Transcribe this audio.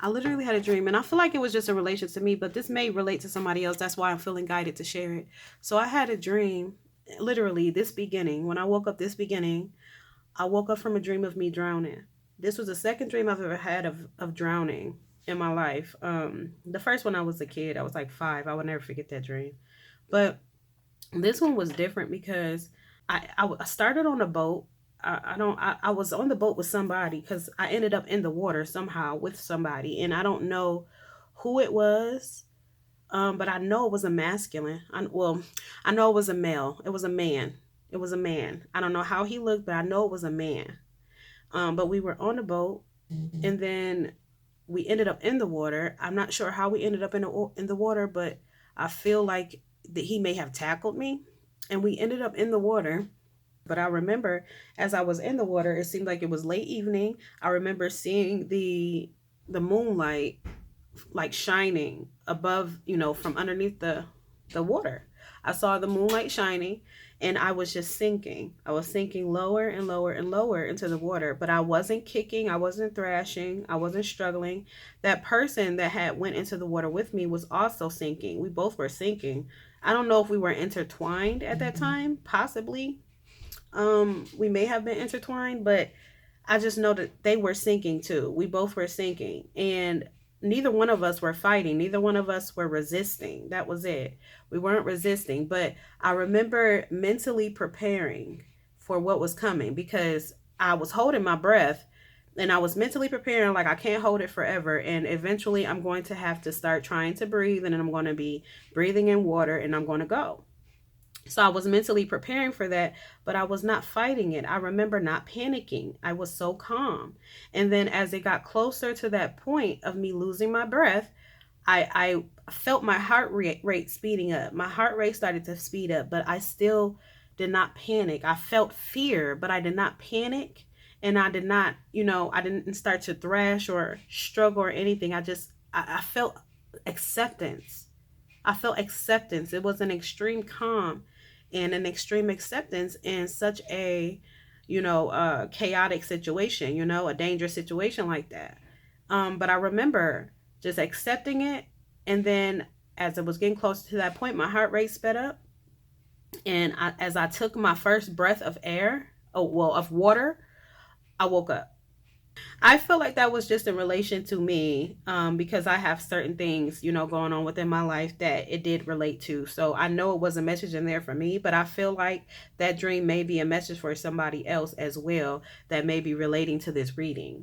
I literally had a dream, and I feel like it was just a relation to me, but this may relate to somebody else. That's why I'm feeling guided to share it. So I had a dream, literally this beginning. When I woke up this beginning, I woke up from a dream of me drowning. This was the second dream I've ever had of drowning in my life. The first one I was a kid. I was like 5. I would never forget that dream. But this one was different because I started on a boat. I don't I was on the boat with somebody because I ended up in the water somehow with somebody, and I don't know who it was. But I know it was a masculine. I know it was a male. It was a man. It was a man. I don't know how he looked, but I know it was a man. But we were on the boat, and then we ended up in the water. I'm not sure how we ended up in the water, but I feel like that he may have tackled me, and we ended up in the water. But I remember as I was in the water, it seemed like it was late evening. I remember seeing the moonlight like shining above, from underneath the water. I saw the moonlight shining, and I was just sinking. I was sinking lower and lower and lower into the water, but I wasn't kicking, I wasn't thrashing, I wasn't struggling. That person that had went into the water with me was also sinking. We both were sinking. I don't know if we were intertwined at that time, possibly. We may have been intertwined, but I just know that they were sinking too. We both were sinking, and neither one of us were fighting. Neither one of us were resisting. That was it. We weren't resisting, but I remember mentally preparing for what was coming because I was holding my breath, and I was mentally preparing like I can't hold it forever, and eventually I'm going to have to start trying to breathe, and then I'm going to be breathing in water, and I'm going to go. So I was mentally preparing for that, but I was not fighting it. I remember not panicking. I was so calm. And then as it got closer to that point of me losing my breath, I felt my heart rate speeding up. My heart rate started to speed up, but I still did not panic. I felt fear, but I did not panic. And I did not, I didn't start to thrash or struggle or anything. I felt acceptance. I felt acceptance. It was an extreme calm and an extreme acceptance in such a, chaotic situation, a dangerous situation like that. But I remember just accepting it. And then as it was getting closer to that point, my heart rate sped up. And as I took my first breath of air, of water, I woke up. I feel like that was just in relation to me, because I have certain things, going on within my life that it did relate to. So I know it was a message in there for me, but I feel like that dream may be a message for somebody else as well that may be relating to this reading.